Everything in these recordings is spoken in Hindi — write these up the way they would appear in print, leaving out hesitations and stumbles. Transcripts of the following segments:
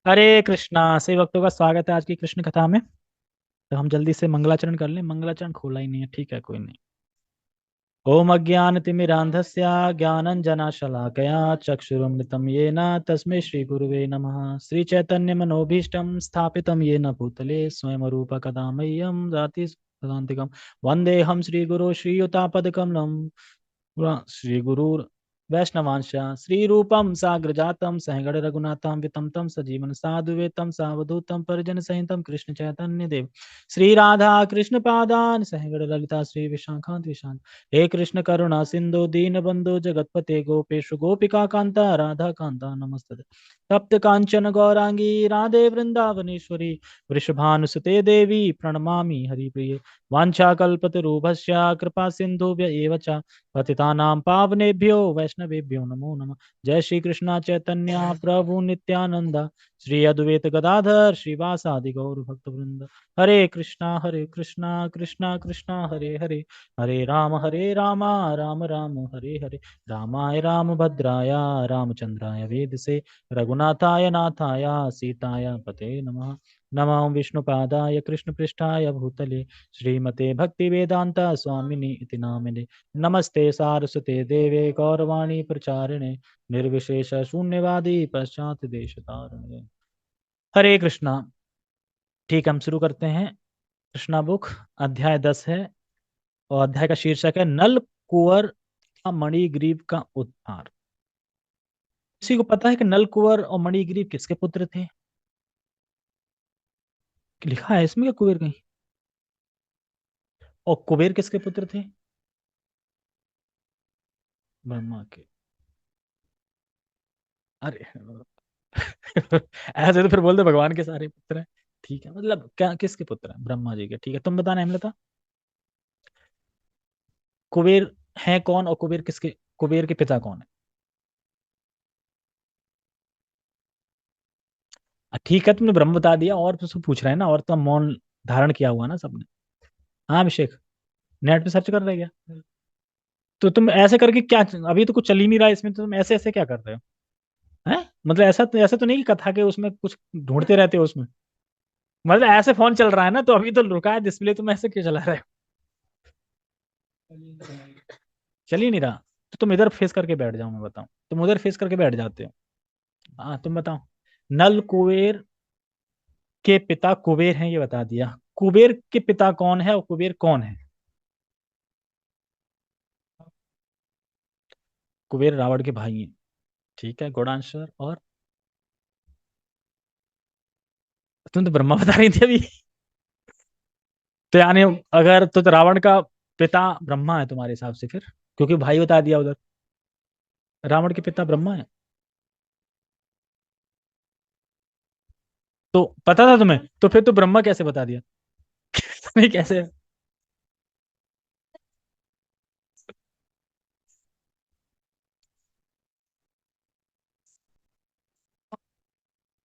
हरे कृष्णा। सही भक्तों का स्वागत है आज की कृष्ण कथा में। तो हम जल्दी से मंगलाचरण कर लें। मंगलाचरण खोला ही नहीं है, ठीक है, कोई नहीं। ओम अज्ञानतिमिरान्धस्य ज्ञानञ्जनशलाकया चक्षुरुन्मिलितं येन तस्मै श्रीगुरुवे नमः। श्रीचैतन्यमनोभीष्टं स्थापितं येन भूतले स्वयं रूप कदा मह्यं ददाति सदान्तिकं। वन्देऽहं श्रीगुरो श्रीयुतापदकमलं श्रीगुरु वैष्णवांश श्रीरूपम साग्रजातम सहगण रघुनाथम वितम तम सजीवन साधुवेतम सावधूतम परिजन सहितम कृष्ण चैतन्य देव श्री राधा कृष्ण पादान सहगण ललिता श्री विशाखांत विशांत। हे कृष्ण करुणा सिंधु दीन बंधु जगतपते गोपेश गोपिका कांता राधा कांता नमस्ते। तप्त कांचन गौरांगी राधे वृंदावनेश्वरी वृषभानुसुते देवी प्रणमामि हरिप्रिये। वाञ्छाकल्पतरुभ्यश्च कृपा सिन्धुभ्य एव च पतितानां पावनेभ्यो वैष्णवेभ्यो नमो नमः। जय श्री कृष्ण चैतन्य प्रभु नित्यानंद श्री अद्वैत गदाधर श्रीवासादि गौर भक्त वृंद। हरे कृष्णा कृष्णा कृष्णा हरे हरे हरे राम राम राम हरे हरे। रामाय राम भद्राय रामचंद्राय वेदसे रघुनाथाय नाथाय सीताय पते नमः। नमो विष्णुपादाय कृष्णपृष्ठाय भूतले श्रीमते भक्तिवेदांता स्वामिनि इति नामिने। नमस्ते सारस्वते देवे गौरवाणी प्रचारिणे निर्विशेष शून्यवादी पश्चात देश तारिणे। हरे कृष्णा। ठीक है, हम शुरू करते हैं। कृष्णा बुक अध्याय 10 है और अध्याय का शीर्षक है नल कुंवर का मणिग्रीव का उद्धार। किसी को पता है कि नल कुंवर और मणिग्रीव किसके पुत्र थे? लिखा है इसमें क्या कुबेर कहीं? और कुबेर किसके पुत्र थे? ब्रह्मा के। अरे ऐसे तो फिर बोल दो भगवान के सारे पुत्र हैं। ठीक है, मतलब क्या किसके पुत्र हैं? ब्रह्मा जी के। ठीक है, तुम बताना हेमलता। कुबेर है कौन और कुबेर किसके, कुबेर के पिता कौन है? ठीक है, तुमने ब्रह्म बता दिया और तो सब पूछ रहे हैं ना, और तो मौन धारण किया हुआ ना सबने। हाँ अभिषेक, नेट पे सर्च कर रहे हैं क्या? तो तुम ऐसे करके क्या, अभी तो कुछ चल ही नहीं रहा है इसमें, तो तुम ऐसे ऐसे क्या कर रहे हो? हैं मतलब ऐसा तो नहीं कि कथा के उसमें कुछ ढूंढते रहते हो उसमें। मतलब ऐसे फोन चल रहा है ना, तो अभी तो रुका है डिस्प्ले, तुम ऐसे क्यों चला रहे हो? चल ही नहीं रहा। तो तुम इधर फेस करके बैठ जाओ, मैं बताऊं, तुम उधर फेस करके बैठ जाते हो। हाँ तुम बताओ। नल कुबेर के पिता कुबेर हैं, ये बता दिया। कुबेर के पिता कौन है और कुबेर कौन है? कुबेर रावण के भाई हैं। ठीक है, गुड आंसर। और तुम तो ब्रह्मा बता रही थी अभी। तो यानी अगर तो रावण का पिता ब्रह्मा है तुम्हारे हिसाब से फिर, क्योंकि भाई बता दिया उधर। रावण के पिता ब्रह्मा है। तो पता था तुम्हें, तो फिर तो ब्रह्मा कैसे बता दिया? नहीं कैसे?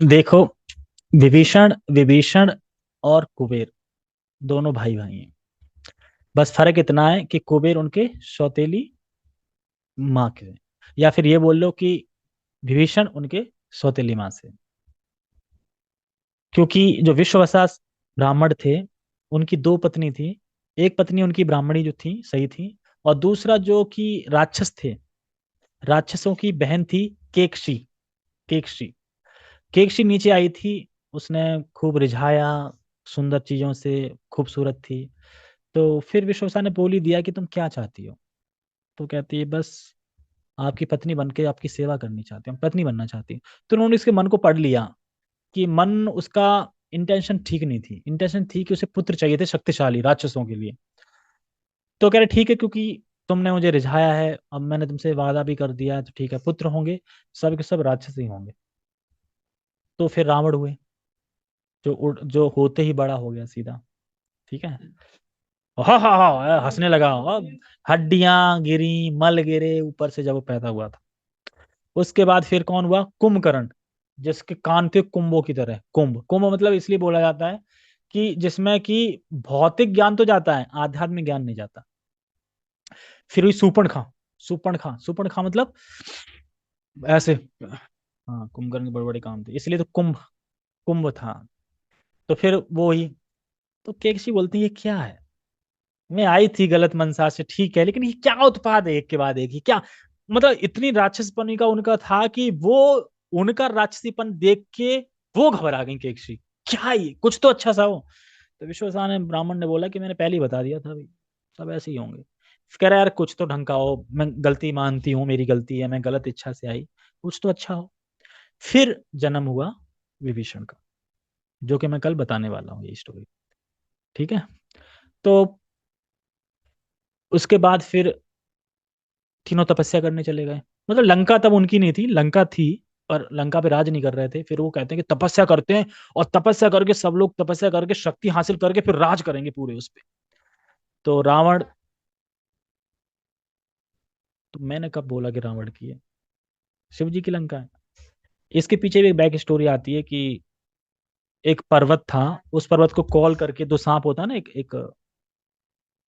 देखो, विभीषण विभीषण और कुबेर दोनों भाई भाई हैं। बस फर्क इतना है कि कुबेर उनके सौतेली माँ के, या फिर ये बोल लो कि विभीषण उनके सौतेली माँ से। क्योंकि जो विश्ववसा ब्राह्मण थे, उनकी दो पत्नी थी। एक पत्नी उनकी ब्राह्मणी जो थी सही थी, और दूसरा जो कि राक्षस थे, राक्षसों की बहन थी केकशी। केकशी केकशी नीचे आई थी। उसने खूब रिझाया सुंदर चीजों से, खूबसूरत थी। तो फिर विश्वसा ने बोल ही दिया कि तुम क्या चाहती हो। तो कहती है बस आपकी पत्नी बन के आपकी सेवा करनी चाहती हूँ, पत्नी बनना चाहती हूँ। तो उन्होंने इसके मन को पढ़ लिया कि मन उसका इंटेंशन ठीक नहीं थी। इंटेंशन थी कि उसे पुत्र चाहिए थे शक्तिशाली राक्षसों के लिए। तो कह रहे ठीक है, क्योंकि तुमने मुझे रिझाया है, अब मैंने तुमसे वादा भी कर दिया है, तो ठीक है पुत्र होंगे। सब के सब राक्षस ही होंगे। तो फिर रावण हुए, जो होते ही बड़ा हो गया सीधा। ठीक है। हा हा हा हंसने लगा। हड्डियां गिरी, मल गिरे ऊपर से जब वो पैदा हुआ था। उसके बाद फिर कौन हुआ? कुंभकर्ण, जिसके कान थे कुंभों की तरह। कुंभ कुंभ मतलब इसलिए बोला जाता है कि जिसमें कि भौतिक ज्ञान तो जाता है, आध्यात्मिक ज्ञान नहीं जाता। फिर हुई सूपणखा। सूपणखा सूपणखा मतलब ऐसे। हाँ कुंभकर्ण के बड़े बड़े काम थे, इसलिए तो कुंभ कुंभ था। तो फिर वो ही, तो केकसी बोलती है ये क्या है, मैं आई थी गलत मनसा से ठीक है, लेकिन ये क्या उत्पाद है एक के बाद एक ही क्या, मतलब इतनी राक्षसपनी का उनका था कि वो, उनका राक्षसीपन देख के वो घबरा गई केकसी, क्या ये कुछ तो अच्छा सा हो। तो विश्वसा ने, ब्राह्मण ने बोला कि मैंने पहले ही बता दिया था भाई, सब ऐसे ही होंगे। कह रहा यार कुछ तो ढंग का हो, मैं गलती मानती हूँ मेरी गलती है, मैं गलत इच्छा से आई, कुछ तो अच्छा हो। फिर जन्म हुआ विभीषण का, जो कि मैं कल बताने वाला हूँ ये स्टोरी। ठीक है। तो उसके बाद फिर तीनों तपस्या करने चले गए। मतलब लंका तब उनकी नहीं थी, लंका थी पर लंका पे राज नहीं कर रहे थे। फिर वो कहते हैं कि तपस्या करते हैं, और तपस्या करके सब लोग तपस्या करके शक्ति हासिल करके फिर राज करेंगे पूरे उस पे। तो रावण, तो मैंने कब बोला कि रावण की है, शिव जी की लंका है। इसके पीछे भी एक बैक स्टोरी आती है कि एक पर्वत था, उस पर्वत को कॉल करके, दो सांप होता है ना, एक एक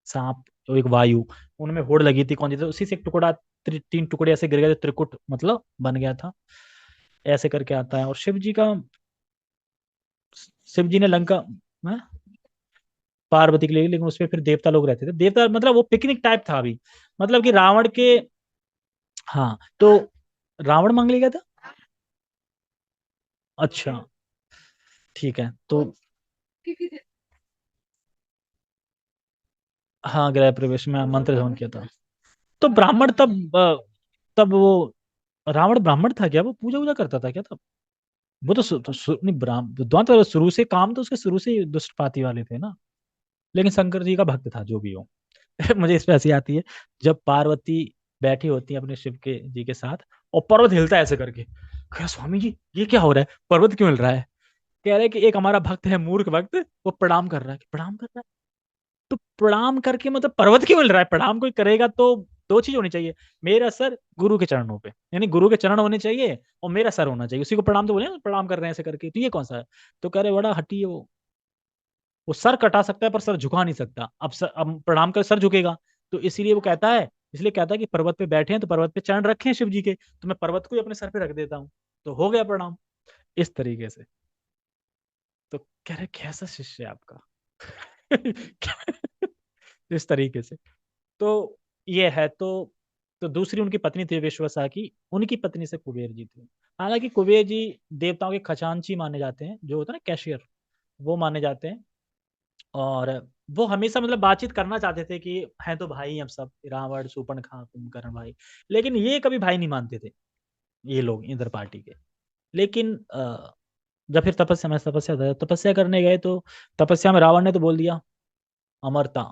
सांप और एक वायु, उनमें होड़ लगी थी कौन सी, तो उसी से एक टुकड़ा, तीन टुकड़े ऐसे गिर गए, तो त्रिकुट मतलब बन गया था। ऐसे करके आता है। और शिव जी का, शिव जी ने लंका, हाँ? पार्वती के लिए, लेकिन उसपे फिर देवता लोग रहते थे, देवता मतलब वो पिकनिक टाइप था अभी, मतलब कि रावण के, हाँ तो रावण मांग लिया था। अच्छा, ठीक है तो, हाँ गृह प्रवेश में मंत्र हवन किया था। तो ब्राह्मण तब तब वो, रावण ब्राह्मण था क्या, वो पूजा वूजा करता था क्या तब? वो तो, नहीं ब्राह्मण विद्वान तो शुरू से, काम तो उसके शुरू से ही दुष्टपाती वाले थे ना, लेकिन शंकर जी का भक्त था जो भी हो। मुझे इस पे हंसी आती है, जब पार्वती बैठी होती है अपने शिव के जी के साथ, और पर्वत हिलता है ऐसे करके, कह स्वामी जी ये क्या हो रहा है, पर्वत क्यों हिल रहा है। कह रहे कि एक हमारा भक्त है मूर्ख भक्त, वो प्रणाम कर रहा है, प्रणाम कर रहा है, तो प्रणाम करके मतलब पर्वत क्यों हिल रहा है, प्रणाम कोई करेगा तो दो चीज होनी चाहिए, मेरा सर गुरु के चरणों पे, यानी गुरु के चरण होने चाहिए, और मेरा सर होना चाहिए, उसी को प्रणाम तो बोले ना, प्रणाम कर रहे हैं ऐसे करके, तो ये कौन सा है। तो कह रहे बड़ा हटी है वो सर कटा सकता है पर सर झुका नहीं सकता, अब प्रणाम कर सर झुकेगा, तो इसीलिए वो कहता है, इसलिए कहता है कि पर्वत पे बैठे हैं तो पर्वत पे चरण रखे हैं शिव जी के, तो मैं पर्वत को ही अपने सर पे रख देता हूँ, तो हो गया प्रणाम, इस तरीके से। तो कह रहे कैसा शिष्य है आपका। इस तरीके से। तो ये है तो दूसरी उनकी पत्नी थी विश्वसा की, उनकी पत्नी से कुबेर जी थे। हालांकि कुबेर जी देवताओं के खजांची माने जाते हैं, जो होता है ना कैशियर, वो माने जाते हैं। और वो हमेशा मतलब बातचीत करना चाहते थे कि हैं तो भाई हम सब, रावण शूर्पणखा कुंभकर्ण भाई, लेकिन ये कभी भाई नहीं मानते थे ये लोग इधर पार्टी के। लेकिन जब फिर तपस्या में, तपस्या करने गए, तो तपस्या में रावण ने तो बोल दिया अमरता।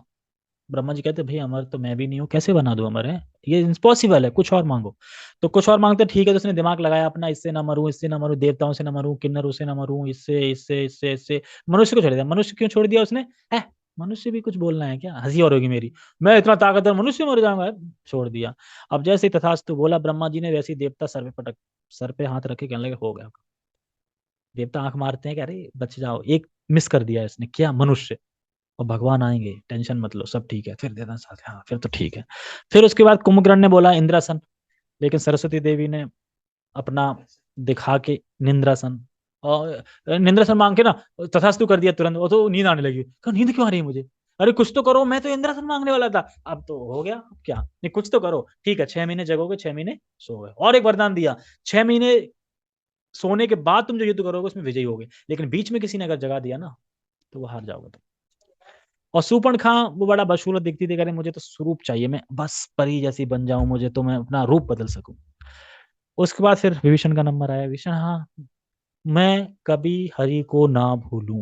ब्रह्मा जी कहते भाई अमर तो मैं भी नहीं हूँ, कैसे बना दूं अमर है, ये इम्पॉसिबल है, कुछ और मांगो। तो कुछ और मांगते, ठीक है, तो उसने दिमाग लगाया अपना, इससे ना मरूं, इससे ना मरूं, देवताओं से ना मरूं, किन्नरों से ना मरूं, इससे मनुष्य को छोड़ दिया। मनुष्य क्यों छोड़ दिया उसने, है मनुष्य भी कुछ बोलना है क्या, हंसी और होगी मेरी, मैं इतना ताकतवर मनुष्य मर जाऊंगा, छोड़ दिया। अब जैसे ही तथास्तु बोला ब्रह्मा जी ने, वैसे ही देवता सर पे पटक, सर पे हाथ रखे, कहने लगे हो गया। देवता आंख मारते हैं कि अरे बच जाओ, एक मिस कर दिया इसने, क्या मनुष्य, और भगवान आएंगे टेंशन मत लो सब ठीक है, फिर देना साथ, हाँ फिर तो ठीक है। फिर उसके बाद कुंभकर्ण ने बोला इंद्रासन, लेकिन सरस्वती देवी ने अपना दिखा के निंद्रासन, और निंद्रासन मांग के ना तथास्तु कर दिया तुरंत, वो तो नींद आने लगी, कहा नींद क्यों आ रही है मुझे, अरे कुछ तो करो, मैं तो इंद्रासन मांगने वाला था, अब तो हो गया, अब क्या नहीं, कुछ तो करो, ठीक है 6 महीने जगोगे, 6 महीने सो गए, और एक वरदान दिया, 6 महीने सोने के बाद तुम जो युद्ध करोगे उसमें विजयी होगे, लेकिन बीच में किसी ने अगर जगा दिया ना, तो वो हार जाओगे तुम। और सुपर्ण खां वो बड़ा बदसूरत दिखती थी, कह रहे मुझे तो स्वरूप चाहिए, मैं बस परी जैसी बन जाऊं, मुझे तो मैं अपना रूप बदल सकूं। उसके बाद फिर विभीषण का नंबर आया, विभीषण हाँ, मैं कभी हरि को ना भूलूं,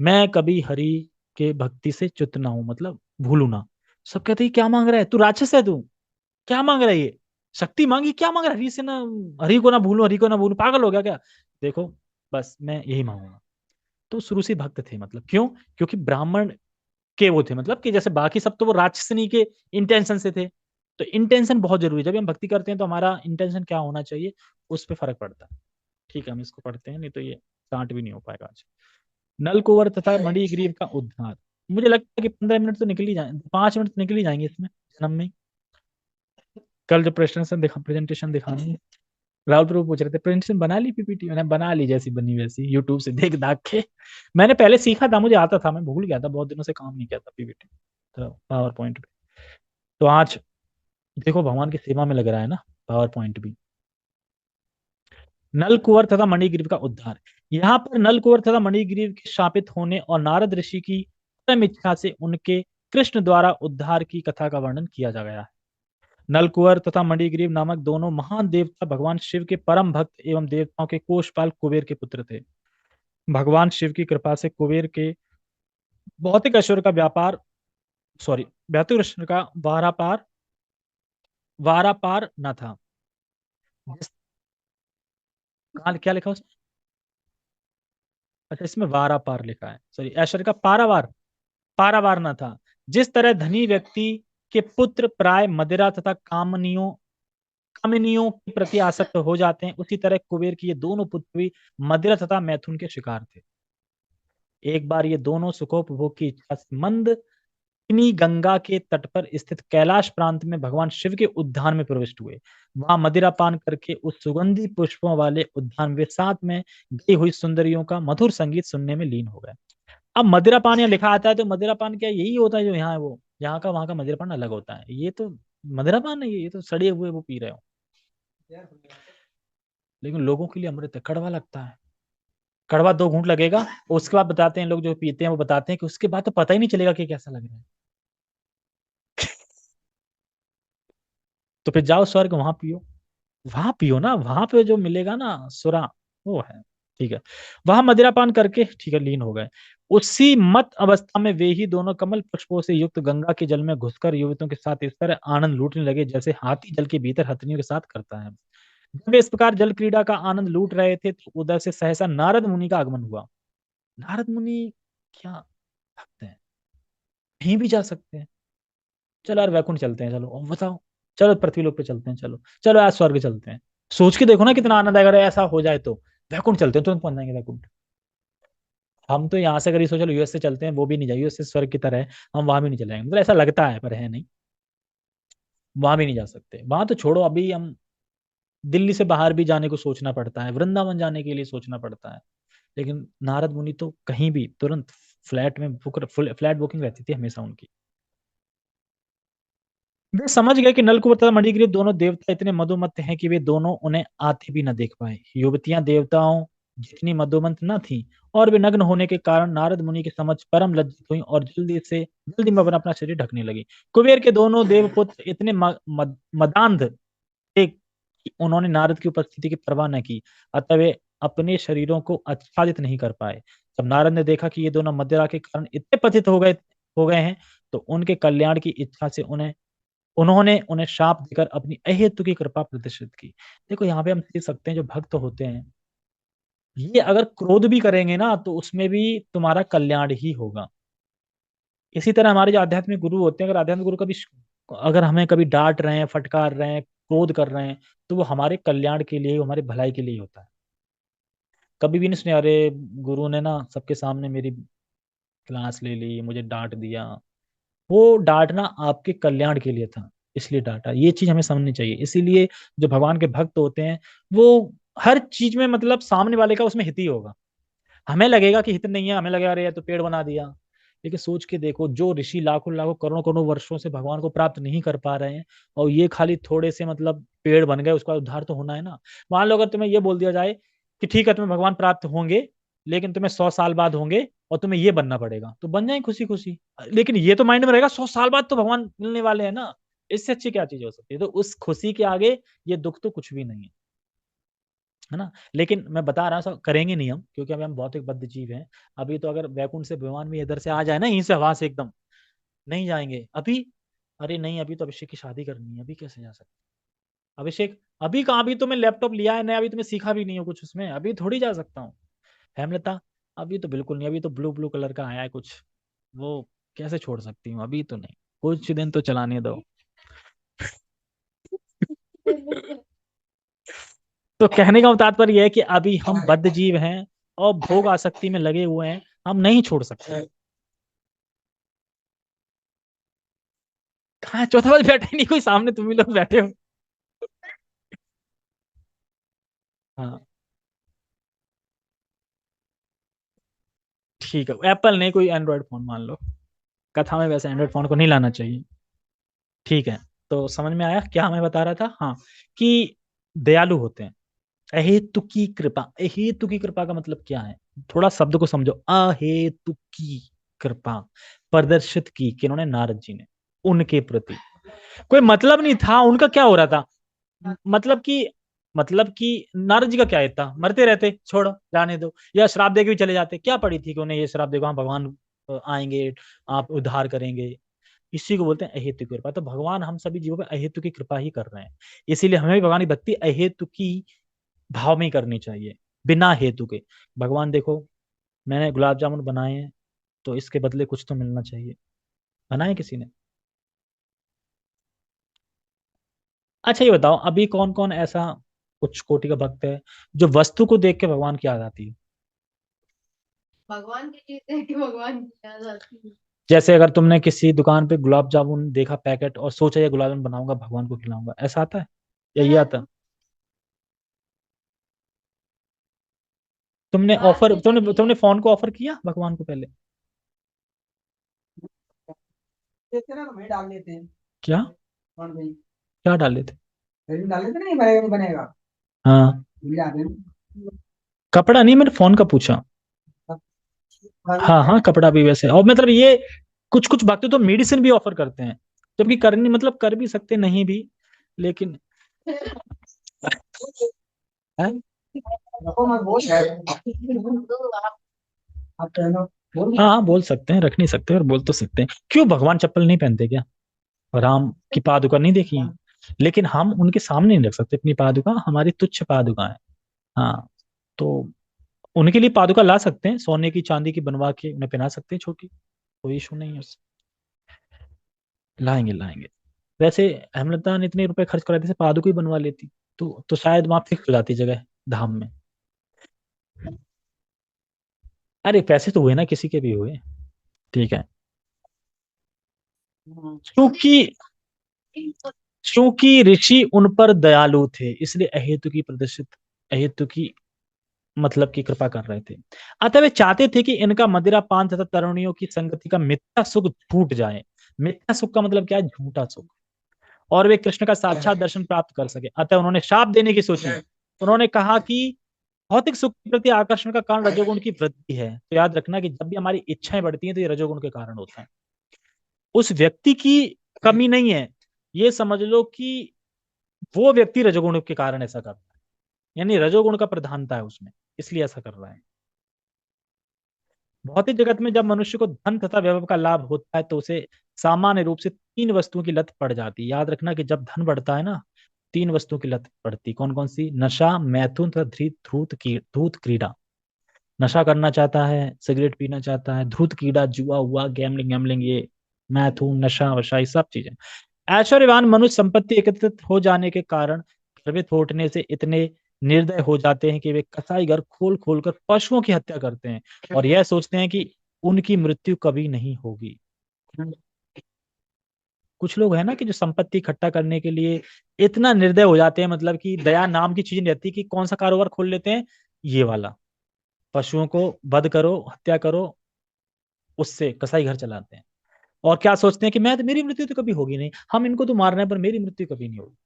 मैं कभी हरि के भक्ति से च्युत ना हूं, मतलब भूलू ना। सब कहते हैं क्या मांग रहा है तू, राक्षस है तू, क्या मांग रहा है ये, शक्ति मांगी, क्या मांग रहा है, हरि से ना, हरि को ना भूलूं, हरि को ना भूलूं, पागल हो गया क्या। देखो बस मैं यही मांगूंगा। तो शुरू से भक्त थे, मतलब क्यों, क्योंकि ब्राह्मण के वो थे, मतलब कि जैसे बाकी सब तो वो राक्षसनी के इंटेंशन से थे, तो इंटेंशन बहुत जरूरी है, जब हम भक्ति करते हैं तो हमारा इंटेंशन क्या होना चाहिए, उस पर फर्क पड़ता है। ठीक है हम इसको पढ़ते हैं, नहीं तो ये स्टार्ट भी नहीं हो पाएगा आज। नलकुवर तथा मणिग्रीव का उद्धार, मुझे लगता है कि 15 मिनट तो निकल ही जाए, 5 मिनट तो निकल ही जाएंगे इसमें जन्म में। कल जो प्रेजेंटेशन दिखानी है, राहुल प्रभु पूछ रहे थे प्रिंस ने बना ली पीपीटी, मैंने बना ली जैसी बनी वैसी यूट्यूब से देख दाख के। मैंने पहले सीखा था, मुझे आता था, मैं भूल गया था, बहुत दिनों से काम नहीं किया था पीपीटी तो पावर पॉइंट पे। तो आज देखो भगवान की सेवा में लग रहा है ना पावर पॉइंट भी। नल कुंवर तथा मणिग्रीव का उद्धार। यहाँ पर नल कुंवर तथा मणिग्रीव के शापित होने और नारद ऋषि की परम इच्छा से उनके कृष्ण द्वारा उद्धार की कथा का वर्णन किया जा गया है। नलकुवर तथा मणिग्रीव नामक दोनों महान देवता भगवान शिव के परम भक्त एवं देवताओं के कोषपाल कुबेर के पुत्र थे। भगवान शिव की कृपा से कुबेर के भौतिक ऐश्वर्य का व्यापार, सॉरी, भौतिक ऐश्वर्य का वारा पार न था। कहाँ क्या लिखा उसमें? अच्छा, इसमें वारा पार लिखा है, सॉरी, ऐश्वर्य का पारावार पारावार न था। जिस तरह धनी व्यक्ति के पुत्र प्राय मदिरा तथा कामिनियों के प्रति आसक्त हो जाते हैं, उसी तरह कुबेर की ये दोनों पुत्र भी मदिरा तथा मैथुन के शिकार थे। एक बार ये दोनों सुखोपभोग की इच्छा से मंदकिनी गंगा के तट पर स्थित कैलाश प्रांत में भगवान शिव के उद्यान में प्रविष्ट हुए। वहां मदिरा पान करके उस सुगंधी पुष्पों वाले उद्यान में वे साथ में गई हुई सुंदरियों का मधुर संगीत सुनने में लीन हो गए। अब मदिरा पान यहाँ लिखा आता है, तो मदिरा पान क्या यही होता है जो यहाँ है? वो यहाँ का वहां का मदिरा पान अलग होता है, ये तो मदिरा पान है, ये तो सड़े हुए वो पी रहे हो। लेकिन लोगों के लिए अमृत है, कड़वा लगता है। कड़वा 2 घूंट लगेगा, उसके बाद बताते हैं लोग जो पीते हैं वो बताते हैं कि उसके बाद तो पता ही नहीं चलेगा कि कैसा लग रहा है। तो फिर जाओ स्वर्ग, वहां पियो, वहां पियो ना, वहां पे जो मिलेगा ना सुरा, वो है। ठीक है, वहां मदिरापान करके ठीक है लीन हो गए। उसी मत अवस्था में वे ही दोनों कमल पुष्पों से युक्त गंगा के जल में घुसकर युवतियों के साथ इस तरह आनंद लूटने लगे जैसे हाथी जल के भीतर हथनियों के साथ करता है। जब वे इस प्रकार जल क्रीड़ा का आनंद लूट रहे थे तो उधर से सहसा नारद मुनि का आगमन हुआ। नारद मुनि क्या भक्त हैं, कहीं भी जा सकते हैं। चलो यार वैकुंठ चलते हैं, चलो अब बताओ, चलो पृथ्वी लोक पे चलते हैं, चलो चलो आज स्वर्ग चलते हैं। सोच के देखो ना कितना आनंद आएगा, अगर ऐसा हो जाए तो वैकुंठ चलते हैं, तुरंत पहुंच जाएंगे वैकुंठ। हम तो यहाँ से अगर ये सोचो यूएस से चलते हैं, वो भी नहीं जाएंगे, यूएस से स्वर्ग की तरह है, हम वहां भी नहीं चलेंगे, मतलब ऐसा लगता है पर है नहीं। वहां भी नहीं जा सकते, वहां तो छोड़ो, अभी हम दिल्ली से बाहर भी जाने को सोचना पड़ता है, वृंदावन जाने के लिए सोचना पड़ता है। लेकिन नारद मुनि तो कहीं भी तुरंत फ्लैट में फ्लैट बुकिंग रहती थी हमेशा उनकी। वे समझ गए कि नलकुबर तथा मणिग्रीव दोनों देवता इतने मधुमत हैं कि वे दोनों उन्हें आते भी न देख पाए। युवतियां देवताओं जितनी मधुमंत न थी और वे नग्न होने के कारण नारद मुनि की समझ परम लज्जित हुई और जल्दी में अपना अपना शरीर ढकने लगी। कुबेर के दोनों देवपुत्र इतने मदांध थे कि उन्होंने नारद की उपस्थिति की परवाह न की, अतः वे अपने शरीरों को आच्छादित नहीं कर पाए। जब नारद ने देखा कि ये दोनों मदिरा के कारण इतने पतित हो गए हैं, तो उनके कल्याण की इच्छा से उन्होंने उन्हें शाप देकर अपनी अहेतु की कृपा प्रदर्शित की। देखो यहाँ पे हम सीख सकते हैं जो भक्त होते हैं, ये अगर क्रोध भी करेंगे ना तो उसमें भी तुम्हारा कल्याण ही होगा। इसी तरह हमारे जो आध्यात्मिक गुरु होते हैं, अगर आध्यात्मिक गुरु कभी अगर हमें कभी डांट रहे हैं, फटकार रहे हैं, क्रोध कर रहे हैं, तो वो हमारे कल्याण के लिए, हमारे भलाई के लिए होता है। कभी भी नहीं सुने अरे गुरु ने ना सबके सामने मेरी क्लास ले ली, मुझे डांट दिया। वो डांटना आपके कल्याण के लिए था, इसलिए डांटा, ये चीज हमें समझनी चाहिए। इसीलिए जो भगवान के भक्त होते हैं वो हर चीज में मतलब सामने वाले का उसमें हित ही होगा। हमें लगेगा कि हित नहीं है, हमें लगेगा अरे यार तो पेड़ बना दिया, लेकिन सोच के देखो जो ऋषि लाखों लाखों करोड़ों करोड़ों वर्षों से भगवान को प्राप्त नहीं कर पा रहे हैं, और ये खाली थोड़े से मतलब पेड़ बन गए, उसका उद्धार तो होना है ना। मान लो अगर तुम्हें ये बोल दिया जाए कि ठीक है तुम्हें भगवान प्राप्त होंगे, लेकिन तुम्हें 100 साल बाद होंगे और तुम्हें ये बनना पड़ेगा, तो बन जाए खुशी खुशी। लेकिन ये तो माइंड में रहेगा 100 साल बाद तो भगवान मिलने वाले हैं ना, इससे अच्छी क्या चीज हो सकती है? तो उस खुशी के आगे ये दुख तो कुछ भी नहीं है, है ना। लेकिन मैं बता रहा हूँ करेंगे नहीं हम, क्योंकि अभी हम बहुत एक बद्ध जीव हैं। अभी तो अगर वैकुंठ से भगवान भी इधर से आ जाए ना, यहीं से हवा से एकदम, नहीं जाएंगे अभी। अरे नहीं, अभी तो अभिषेक की शादी करनी है, अभी कैसे जा सकते? अभिषेक अभी कहाँ, अभी तो मैं लैपटॉप लिया है नया, अभी तो मैं सीखा भी नहीं हूँ कुछ उसमें, अभी थोड़ी जा सकता हूँ। हेमलता अभी तो बिल्कुल नहीं, अभी तो ब्लू ब्लू कलर का आया है कुछ, वो कैसे छोड़ सकती हूँ, अभी तो नहीं, कुछ दिन तो चलाने दो। तो कहने का तात्पर्य यह है कि अभी हम बद्ध जीव हैं और भोग आसक्ति में लगे हुए हैं, हम नहीं छोड़ सकते। कहाँ चौथा वाले बैठे नहीं, कोई सामने तुम ही लोग बैठे हो। हाँ ठीक है, एप्पल नहीं, कोई एंड्रॉयड फोन मान लो। कथा में वैसे एंड्रॉयड फोन को नहीं लाना चाहिए। ठीक है, तो समझ में आया क्या मैं बता रहा था? हाँ, कि दयालु होते हैं। अहेतु की कृपा, अहेतु की कृपा का मतलब क्या है? थोड़ा शब्द को समझो। अहेतु की कृपा प्रदर्शित की किन्होंने? नारद जी ने, उनके प्रति। कोई मतलब नहीं था उनका, क्या हो रहा था? मतलब कि नारद जी का क्या था? मरते रहते, छोड़ो जाने दो, या श्राप दे के भी चले जाते। क्या पड़ी थी कि उन्हें ये श्राप देगा, हाँ भगवान आएंगे, आप उद्धार करेंगे। इसी को बोलते हैं अहेतु की कृपा। तो भगवान हम सभी जीवों पे अहेतु की कृपा ही कर रहे हैं। इसीलिए हमें भी भगवान की भक्ति अहेतु की भाव में ही करनी चाहिए, बिना हेतु के। भगवान देखो, मैंने गुलाब जामुन बनाए हैं, तो इसके बदले कुछ तो मिलना चाहिए। बनाए किसी ने? अच्छा ये बताओ, अभी कौन कौन ऐसा कुछ कोटि का भक्त है जो वस्तु को देख के भगवान की याद आती है? भगवान की चीज है कि भगवान की याद आती है। जैसे अगर तुमने किसी दुकान पे गुलाब जामुन देखा पैकेट, और सोचा ये गुलाब जामुन बनाऊंगा भगवान को खिलाऊंगा, ऐसा आता है या ये आता? तुमने बात ऑफर, तो तुमने सही तुमने है। फोन को ऑफर किया भगवान को पहले? देखते ना, तो भाई डाल देते हैं। क्या? कौन भाई? क्या डाले थे? फिल्म डाल देते, नहीं बनेगा तो बनेगा। हाँ, भूल जाते हैं कपड़ा नहीं, मैंने फोन का पूछा। ना। हाँ हाँ, कपड़ा भी वैसे। और मतलब ये कुछ कुछ भक्त तो मेडिसिन भी ऑफर करते हैं, जबकि करनी, मतलब कर भी सकते नहीं भी, लेकिन है। रखो मत बोल। आप पहनो। बोल। हाँ हाँ, बोल सकते हैं, रख नहीं सकते और बोल तो सकते हैं। क्यों, भगवान चप्पल नहीं पहनते क्या? राम की पादुका नहीं देखी है? लेकिन हम उनके सामने नहीं रख सकते अपनी पादुका, हमारी तुच्छ पादुका है। हाँ, तो उनके लिए पादुका ला सकते हैं, सोने की चांदी की बनवा के उन्हें पहना सकते हैं, छोटी, कोई इशू नहीं है उससे। लाएंगे लाएंगे। वैसे हेमलता ने इतने रुपए खर्च करा थे, पादुका ही बनवा लेती तो शायद वहां फिक्स हो जाती जगह धाम में। अरे पैसे तो हुए ना, किसी के भी हुए। ठीक है। क्योंकि क्योंकि ऋषि उन पर दयालु थे, इसलिए अहेतु की प्रदर्शित, अहेतु की मतलब की कृपा कर रहे थे। अतः वे चाहते थे कि इनका मदिरा पान तथा तरुणियों की संगति का मिथ्या सुख छूट जाए। मिथ्या सुख का मतलब क्या है? झूठा सुख। और वे कृष्ण का साक्षात दर्शन प्राप्त कर सके। अतः उन्होंने शाप देने की सोची। उन्होंने कहा कि भौतिक सुख के प्रति आकर्षण का कारण रजोगुण की वृद्धि है। तो याद रखना कि जब भी हमारी इच्छाएं बढ़ती हैं तो ये रजोगुण के कारण होता है। उस व्यक्ति की कमी नहीं है, ये समझ लो कि वो व्यक्ति रजोगुण के कारण ऐसा कर रहा है, यानी रजोगुण का प्रधानता है उसमें, इसलिए ऐसा कर रहा है। भौतिक जगत में जब मनुष्य को धन तथा वैभव का लाभ होता है तो उसे सामान्य रूप से तीन वस्तुओं की लत पड़ जाती है। याद रखना कि जब धन बढ़ता है ना, तीन वस्तुओं की लत पड़ती। कौन कौन सी? नशा, मैथुन तथा धूत क्रीड़ा। नशा करना चाहता है, सिगरेट पीना चाहता है, धूत कीड़ा, जुआ हुआ, गैमलिंग गैमलिंग, ये मैथुन, नशा वशा, ये सब चीजें। ऐश्वर्यवान मनुष्य संपत्ति एकत्रित हो जाने के कारण गर्वित हो उठने से इतने निर्दय हो जाते हैं कि वे कसाई घर खोल खोल कर पशुओं की हत्या करते हैं, और यह सोचते हैं कि उनकी मृत्यु कभी नहीं होगी। कुछ लोग हैं ना कि जो संपत्ति इकट्ठा करने के लिए इतना निर्दय हो जाते हैं, मतलब कि दया नाम की चीज नहीं रहती, कि कौन सा कारोबार खोल लेते हैं, ये वाला, पशुओं को वध करो, हत्या करो, उससे कसाई घर चलाते हैं। और क्या सोचते हैं कि मैं तो, मेरी मृत्यु तो कभी होगी नहीं, हम इनको तो मारना है पर मेरी मृत्यु कभी नहीं होगी।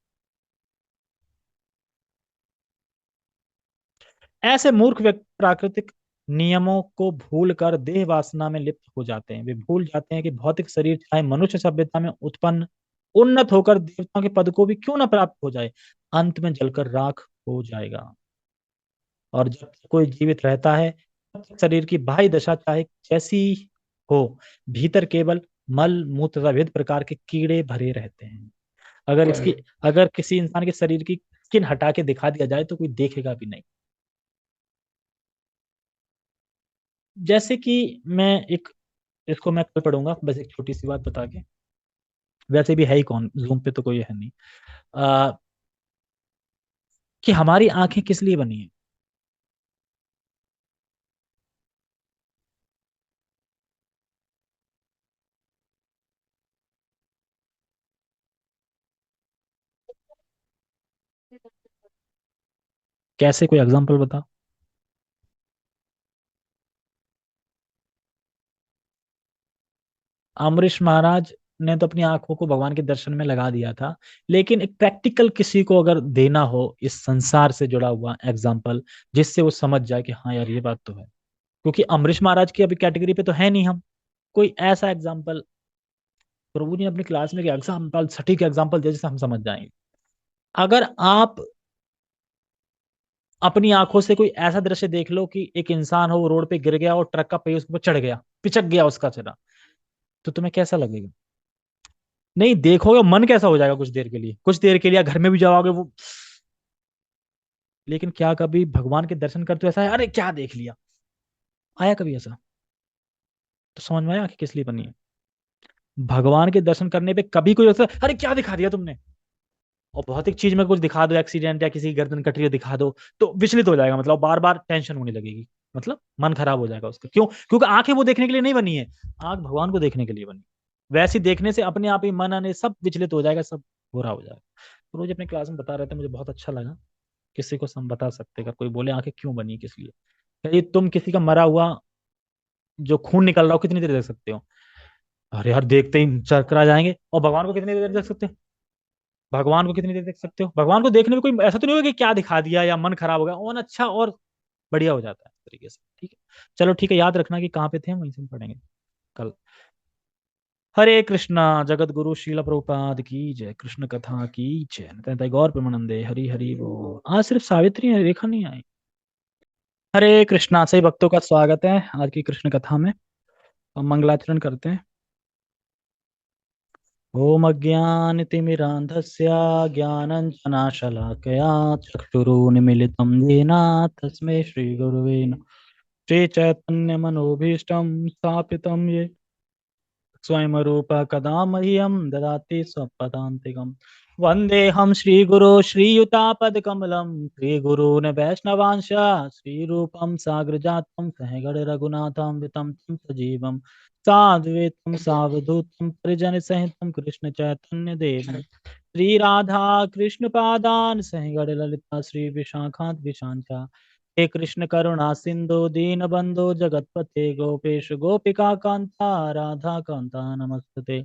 ऐसे मूर्ख व्यक्ति प्राकृतिक नियमों को भूलकर देह वासना में लिप्त हो जाते हैं। वे भूल जाते हैं कि भौतिक शरीर चाहे मनुष्य सभ्यता में उत्पन्न उन्नत होकर देवताओं के पद को भी क्यों न प्राप्त हो जाए, अंत में जलकर राख हो जाएगा। और जब तक कोई जीवित रहता है, तब तक शरीर की बाह्य दशा चाहे जैसी हो, भीतर केवल मल मूत्र तथा विविध प्रकार के कीड़े भरे रहते हैं। अगर किसी इंसान के शरीर की स्किन हटा के दिखा दिया जाए तो कोई देखेगा भी नहीं। जैसे कि मैं एक, इसको मैं कल पढ़ूंगा, बस एक छोटी सी बात बता के। वैसे भी है ही कौन, जूम पे तो कोई है नहीं। आ, कि हमारी आंखें किस लिए बनी है? कैसे, कोई एग्जांपल बता। अमरीश महाराज ने तो अपनी आंखों को भगवान के दर्शन में लगा दिया था, लेकिन एक प्रैक्टिकल किसी को अगर देना हो इस संसार से जुड़ा हुआ एग्जाम्पल, जिससे वो समझ जाए कि हाँ यार ये बात तो है, क्योंकि अमरीश महाराज की अभी कैटेगरी पे तो है नहीं हम, कोई ऐसा एग्जाम्पल प्रभु जी ने अपनी क्लास में एग्जाम्पल, सटीक एग्जाम्पल दिया जिससे हम समझ जाएंगे। अगर आप अपनी आंखों से कोई ऐसा दृश्य देख लो कि एक इंसान हो, वो रोड पे गिर गया और ट्रक का पहिया उसके ऊपर चढ़ गया, पिचक गया उसका चेहरा, तो तुम्हें कैसा लगेगा? नहीं देखोगे, मन कैसा हो जाएगा कुछ देर के लिए, कुछ देर के लिए घर में भी जाओगे वो। लेकिन क्या कभी भगवान के दर्शन करते हो ऐसा है, अरे क्या देख लिया, आया कभी ऐसा? तो समझ में आया कि किस लिए बनी है। भगवान के दर्शन करने पे कभी कोई ऐसा, अरे क्या दिखा दिया तुमने। और भौतिक चीज में कुछ दिखा दो, एक्सीडेंट या किसी की गर्दन कट रही हो दिखा दो, तो विचलित हो जाएगा, मतलब बार बार टेंशन होने लगेगी, मतलब मन खराब हो जाएगा उसका। क्यों? क्योंकि आंखें वो देखने के लिए नहीं बनी है, आंख भगवान को देखने के लिए बनी। वैसे ही देखने से अपने आप ही मन आने सब विचलित हो जाएगा, सब बुरा हो जाएगा। तो रोज अपने क्लास में बता रहे थे, मुझे बहुत अच्छा लगा। किसी को सम बता सकते, अगर कोई बोले आंखें क्यों बनी, किस लिए। कहिए तुम किसी का मरा हुआ जो खून निकल रहा हो कितनी देर देख सकते हो? अरे यार देखते ही चकरा जाएंगे। और भगवान को कितनी देर देख सकते हो? भगवान को कितनी देर देख सकते हो? भगवान को देखने में कोई ऐसा तो नहीं होगा कि क्या दिखा दिया या मन खराब हो गया, और अच्छा और बढ़िया हो जाता है इस तरीके से। ठीक है, चलो ठीक है, याद रखना कि कहाँ पे थे हम, वहीं से हम पढ़ेंगे कल। हरे कृष्णा, जगत गुरु शील प्रभुपाद की जय, कृष्ण कथा की जय, निताय गौर प्रेमानंदे, हरि हरि बोल। आज सिर्फ सावित्री है, रेखा नहीं आई। हरे कृष्णा, सही भक्तों का स्वागत है आज की कृष्ण कथा में। हम मंगलाचरण करते हैं। ओम अज्ञानतिमिरान्धस्य ज्ञानञ्जनशलाकया चक्षुरुन्मीलितं येन तस्मै श्रीगुरुवे नमः। श्रीचैतन्यमनोभीष्टं स्थापितं ये स्वयं रूप कदा मह्यं ददाति स्वपदान्तिकम्। वन्देऽहं श्रीगुरो श्रीयुतापदकमलं, श्रीगुरून् वैष्णवांश श्रीरूपं साग्रजातं सहगण रघुनाथं वितं तं सजीवं साद्वैतं सावधूतं परिजनसहितं कृष्ण चैतन्य देवं श्री राधा कृष्ण पादान सहगण ललिता श्री विशाखान्त विशांचा। हे कृष्ण करुणा सिंधु दीन बंधु जगतपते गोपेश गोपिका कांता राधा कांता नमस्ते।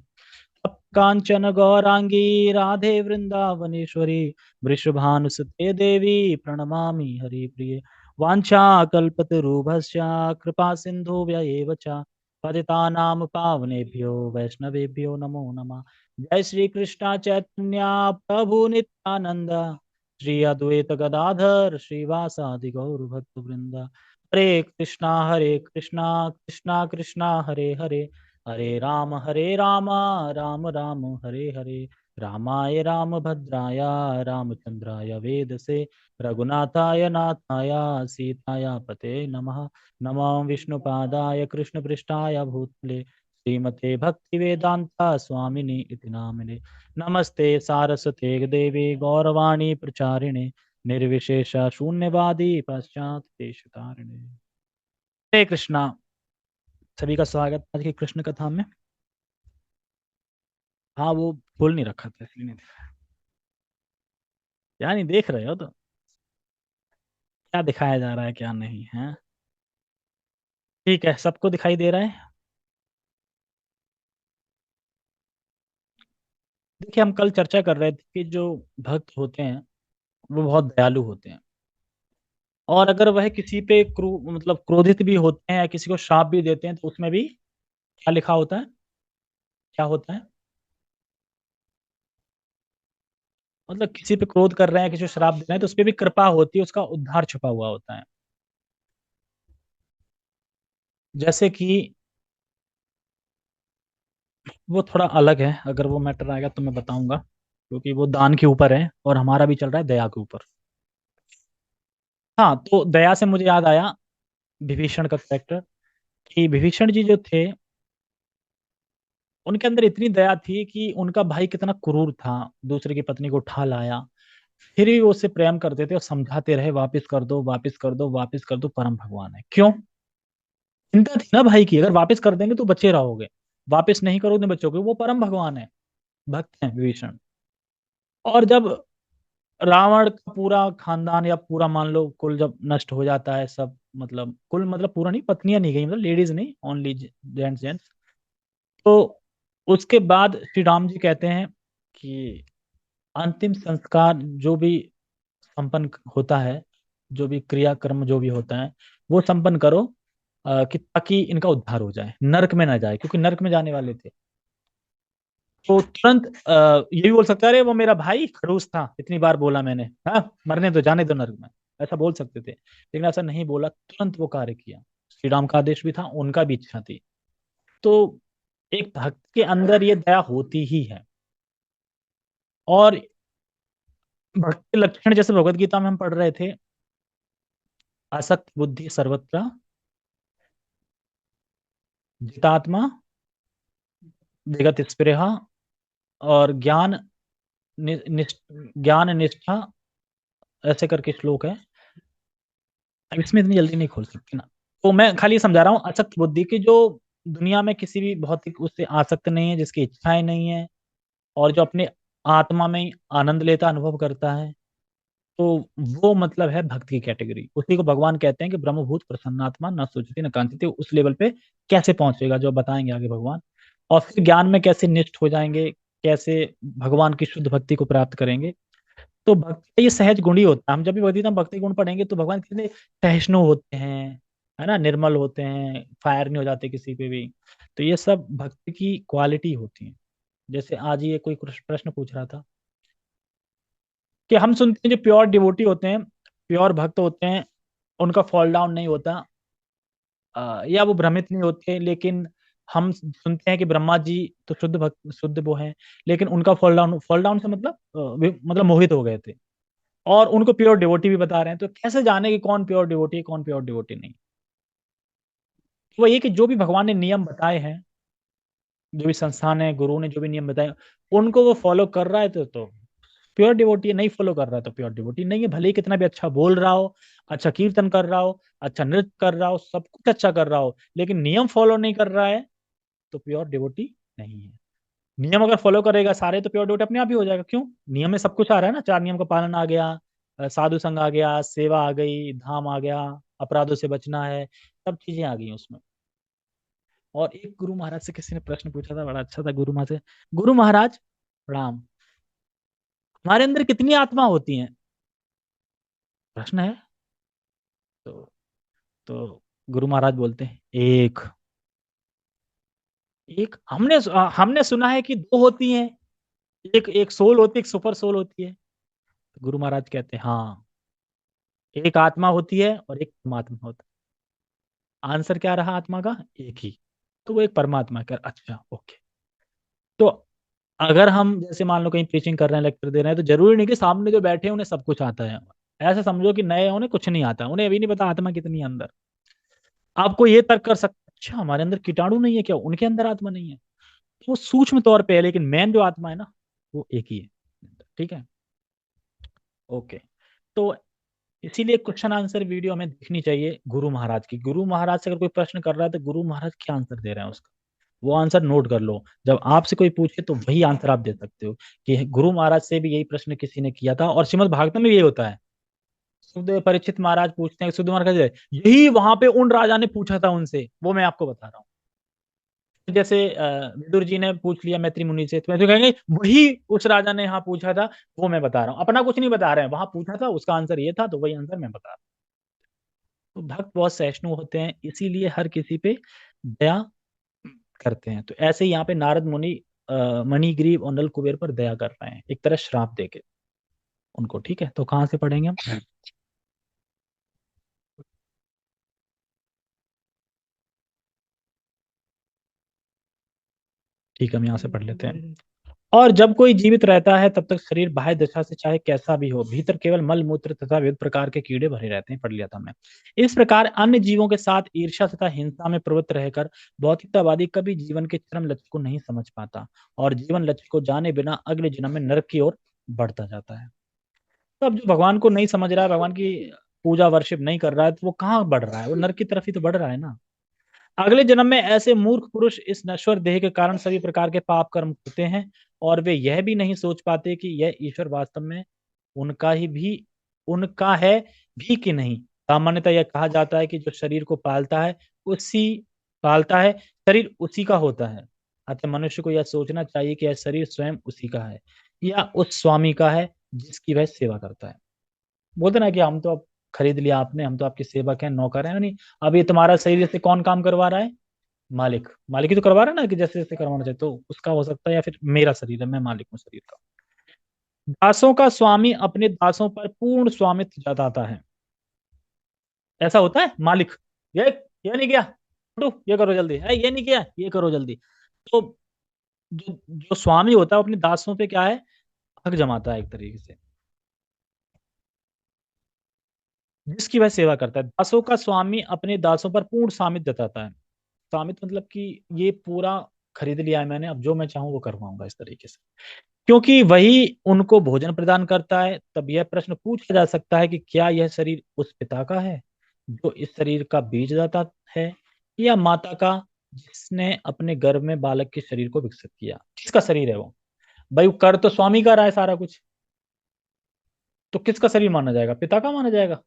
कांचन गौरांगी राधे वृंदावनेश्वरी वृषभानुसुते देवी प्रणमामि हरिप्रिये। वाञ्छाकल्पतरुभ्यश्च कृपा सिन्धुभ्य एव च पतितानां पावनेभ्यो वैष्णवेभ्यो नमो नमः। जय श्री कृष्ण चैतन्य प्रभु नित्यानंद, श्री अद्वैत गदाधर श्रीवासादि गौर भक्त वृंद। हरे कृष्णा कृष्णा कृष्णा हरे हरे, हरे राम राम राम हरे हरे। रामाय रामभद्राय रामचंद्राय वेदसे, रघुनाथाय नाथाय सीताया पते नमः। नमः विष्णुपादाय कृष्णपृष्ठाय भूतले श्रीमते भक्तिवेदांता स्वामिनि इति नामिने। नमस्ते सारस्वते देवे गौरवाणी प्रचारिणे, निर्विशेष शून्यवादी पश्चात देशतारिणे। हरे कृष्णा, सभी का स्वागत आज की कृष्ण कथा में। हाँ वो खोल नहीं रखा था इसलिए नहीं देखा। यानी देख रहे हो तो क्या दिखाया जा रहा है क्या नहीं है। ठीक है, सबको दिखाई दे रहा है। देखिए हम कल चर्चा कर रहे थे कि जो भक्त होते हैं वो बहुत दयालु होते हैं, और अगर वह किसी पे मतलब क्रोधित भी होते हैं या किसी को श्राप भी देते हैं तो उसमें भी क्या लिखा होता है, क्या होता है? मतलब किसी पे क्रोध कर रहे हैं, किसी को श्राप दे रहे हैं, तो उसपे भी कृपा होती है, उसका उद्धार छुपा हुआ होता है। जैसे कि वो थोड़ा अलग है, अगर वो मैटर आएगा तो मैं बताऊंगा, क्योंकि वो दान के ऊपर है और हमारा भी चल रहा है दया के ऊपर। हाँ तो दया से मुझे याद आया विभीषण का कैरेक्टर, कि विभीषण जी जो थे उनके अंदर इतनी दया थी कि उनका भाई कितना क्रूर था, दूसरे की पत्नी को उठा लाया, फिर भी वो उससे प्रेम करते थे और समझाते रहे वापिस कर दो वापिस कर दो वापिस कर दो, परम भगवान है। क्यों? चिंता थी ना भाई की, अगर वापिस कर देंगे तो बचे रहोगे, वापिस नहीं करोगे बचोगे, वो परम भगवान है, भक्त हैं विभीषण। और जब रावण का पूरा खानदान या पूरा मान लो कुल जब नष्ट हो जाता है सब, मतलब कुल मतलब पूरा नहीं, पत्नियां नहीं गई, मतलब लेडीज नहीं, ओनली जेंट्स जेंट्स। तो उसके बाद श्री राम जी कहते हैं कि अंतिम संस्कार जो भी संपन्न होता है, जो भी क्रियाक्रम जो भी होता है, वो संपन्न करो, कि ताकि इनका उद्धार हो जाए, नरक में ना जाए, क्योंकि नरक में जाने वाले थे। तो तुरंत ये भी बोल सकता है, अरे वो मेरा भाई खड़ूस था, इतनी बार बोला मैंने, हाँ मरने दो, जाने दो नरक में, ऐसा बोल सकते थे, लेकिन ऐसा नहीं बोला, तुरंत वो कार्य किया। श्री राम का आदेश भी था, उनका भी इच्छा थी। तो एक भक्त के अंदर ये दया होती ही है। और भक्त के लक्षण जैसे भगवत गीता में हम पढ़ रहे थे, असक्त बुद्धि सर्वत्र, जितात्मा, विगत स्पृहा, और ज्ञान निष्ठा, ऐसे करके श्लोक है। अब इसमें इतनी जल्दी नहीं खोल सकते ना, तो मैं खाली समझा रहा हूँ, असक्त बुद्धि की जो दुनिया में किसी भी भौतिक उससे आसक्त नहीं है, जिसकी इच्छाएं नहीं है, और जो अपने आत्मा में ही आनंद लेता, अनुभव करता है, तो वो मतलब है भक्त की कैटेगरी। उसी को भगवान कहते हैं कि ब्रह्मभूत प्रसन्नात्मा, न सोचती न कांचती। उस लेवल पे कैसे पहुंचेगा, जो बताएंगे आगे भगवान। और फिर ज्ञान में कैसे निष्ठ हो जाएंगे, कैसे भगवान की शुद्ध भक्ति को प्राप्त करेंगे। तो भक्ति ये सहज गुण ही होता है। हम जब भी भक्ति हम भक्ति गुण पढ़ेंगे तो भगवान कितने सहिष्णु होते हैं, है ना, निर्मल होते हैं, फायर नहीं हो जाते किसी पे भी। तो ये सब भक्ति की क्वालिटी होती है। जैसे आज ये कोई प्रश्न पूछ रहा था कि हम सुनते हैं जो प्योर डिवोटी होते हैं, प्योर भक्त होते हैं, उनका फॉल डाउन नहीं होता, या वो भ्रमित नहीं होते, लेकिन हम सुनते हैं कि ब्रह्मा जी तो शुद्ध भक्त, शुद्ध वो हैं, लेकिन उनका फॉल डाउन से मतलब मतलब मोहित हो गए थे, और उनको प्योर डिवोटी भी बता रहे हैं। तो कैसे जाने कि कौन प्योर डिवोटी है, कौन प्योर डिवोटी नहीं। तो वो ये कि जो भी भगवान ने नियम बताए हैं, जो भी संस्थान है, गुरु ने जो भी नियम बताए, उनको वो फॉलो कर रहा है तो प्योर डिवोटी है। नहीं फॉलो कर रहा है तो प्योर डिवोटी नहीं है, भले ही कितना भी अच्छा बोल रहा हो, अच्छा कीर्तन कर रहा हो, अच्छा नृत्य कर रहा हो, सब कुछ अच्छा कर रहा हो, लेकिन नियम फॉलो नहीं कर रहा है, तो प्योर डिवोटी नहीं है। नियम अगर फॉलो करेगा सारे, तो प्योर डिवोटी अपने आप ही हो जाएगा। क्यों? नियम में सब कुछ आ रहा है ना, चार नियम का पालन आ गया, साधु संग आ गया, सेवा आ गई, धाम आ गया, अपराधों से बचना है, सब चीजें आ गई उसमें। और एक गुरु महाराज से किसी ने प्रश्न पूछा था, बड़ा अच्छा था। गुरु महाराज से, गुरु महाराज प्रणाम, हमारे अंदर कितनी आत्मा होती हैं, प्रश्न है। तो तो गुरु महाराज बोलते हैं एक। एक हमने सुना है कि दो होती हैं, एक एक सोल होती है, एक सुपर सोल होती है। तो गुरु महाराज कहते हैं हाँ, एक आत्मा होती है और एक परमात्मा होता है। आंसर क्या रहा आत्मा का? एक ही। तो वो एक परमात्मा का, अच्छा ओके। तो अगर हम जैसे मान लो कहीं प्रीचिंग कर रहे हैं, लेक्चर दे रहे हैं, तो जरूरी नहीं कि सामने जो बैठे हैं उन्हें सब कुछ आता है। ऐसा समझो कि नए हैं, उन्हें कुछ नहीं आता, उन्हें अभी नहीं पता आत्मा कितनी है अंदर। आपको ये तर्क कर सकते, अच्छा हमारे अंदर कीटाणु नहीं है क्या, उनके अंदर आत्मा नहीं है? तो वो सूक्ष्म तौर पे है, लेकिन मेन जो आत्मा है ना, वो एक ही है। ठीक है, ओके। तो इसीलिए क्वेश्चन आंसर वीडियो हमें देखनी चाहिए गुरु महाराज की। गुरु महाराज से अगर कोई प्रश्न कर रहा है तो गुरु महाराज क्या आंसर दे रहे हैं उसका, वो आंसर नोट कर लो। जब आपसे कोई पूछे तो वही आंसर आप दे सकते हो, कि गुरु महाराज से भी यही प्रश्न किसी ने किया था। और श्रीमद् भागवत में भी यही होता है। सुखदेव परीक्षित महाराज पूछते हैं, सुखदेव महाराज कहते हैं, यही वहां पे उन राजा ने पूछा था उनसे, वो मैं आपको बता रहा हूँ। जैसे विदुर जी ने पूछ लिया मैत्री मुनि से, तो मैं तो कहेंगे वही उस राजा ने यहाँ पूछा था, वो मैं बता रहा हूँ, अपना कुछ नहीं बता रहे हैं, वहां पूछा था उसका आंसर ये था, तो वही आंसर मैं बता रहा हूँ। तो भक्त बहुत सहिष्णु होते हैं, इसीलिए हर किसी पे दया करते हैं। तो ऐसे ही यहाँ पे नारद मुनि मणिग्रीव और नल कुबेर पर दया कर रहे हैं, एक तरह श्राप देके उनको। ठीक है, तो कहाँ से पढ़ेंगे हम? ठीक है, हम यहाँ से पढ़ लेते हैं। और जब कोई जीवित रहता है तब तक शरीर बाह्य दशा से चाहे कैसा भी हो, भीतर केवल मल मूत्र तथा विविध प्रकार के कीड़े भरे रहते हैं, पढ़ लिया था हमने। इस प्रकार अन्य जीवों के साथ ईर्ष्या तथा हिंसा में प्रवृत्त रहकर भौतिकतावादी कभी जीवन के चरम लक्ष्य को नहीं समझ पाता, और जीवन लक्ष्य को जाने बिना अगले जन्म में नरक की ओर बढ़ता जाता है। तो अब जो भगवान को नहीं समझ रहा है, भगवान की पूजा वर्शिप नहीं कर रहा है, तो वो कहाँ बढ़ रहा है? वो नरक की तरफ ही तो बढ़ रहा है ना। अगले जन्म में ऐसे मूर्ख पुरुष इस नश्वर देह के कारण सभी प्रकार के पाप कर्म करते हैं, और वे यह भी नहीं सोच पाते कि यह ईश्वर वास्तव में उनका है भी कि नहीं। सामान्यतः यह कहा जाता है कि जो शरीर को उसी पालता है शरीर उसी का होता है। अतः मनुष्य को यह सोचना चाहिए कि यह शरीर स्वयं उसी का है या उस स्वामी का है जिसकी वह सेवा करता है। बोलते ना कि हम तो अब खरीद लिया आपने, हम तो आपकी सेवक हैं, नौकर हैं। नहीं, अब ये तुम्हारा शरीर जैसे कौन काम करवा रहा है? मालिक। मालिक ही तो करवा रहा है ना, कि जैसे जैसे करवाना चाहिए तो उसका हो सकता है, या फिर मेरा शरीर है, मैं मालिक हूँ शरीर का। दासों का स्वामी अपने दासों पर पूर्ण स्वामित्व जताता है। ऐसा होता है मालिक, ये ये नहीं किया, छोटू ये करो जल्दी, है ये नहीं किया, ये करो जल्दी। तो जो जो स्वामी होता है वो अपने दासों पे क्या है, हक जमाता है एक तरीके से, जिसकी वह सेवा करता है। दासों का स्वामी अपने दासों पर पूर्ण स्वामित्व जताता है। स्वामित्व मतलब कि ये पूरा खरीद लिया है मैंने, अब जो मैं चाहूँ वो करवाऊंगा इस तरीके से। क्योंकि वही उनको भोजन प्रदान करता है, तब यह प्रश्न पूछा जा सकता है कि क्या यह शरीर उस पिता का है जो इस शरीर का बीजदाता है, या माता का जिसने अपने गर्भ में बालक के शरीर को विकसित किया। किसका शरीर है वो? भाई वो कर तो स्वामी का रहा है सारा कुछ, तो किसका शरीर माना जाएगा? पिता का माना जाएगा,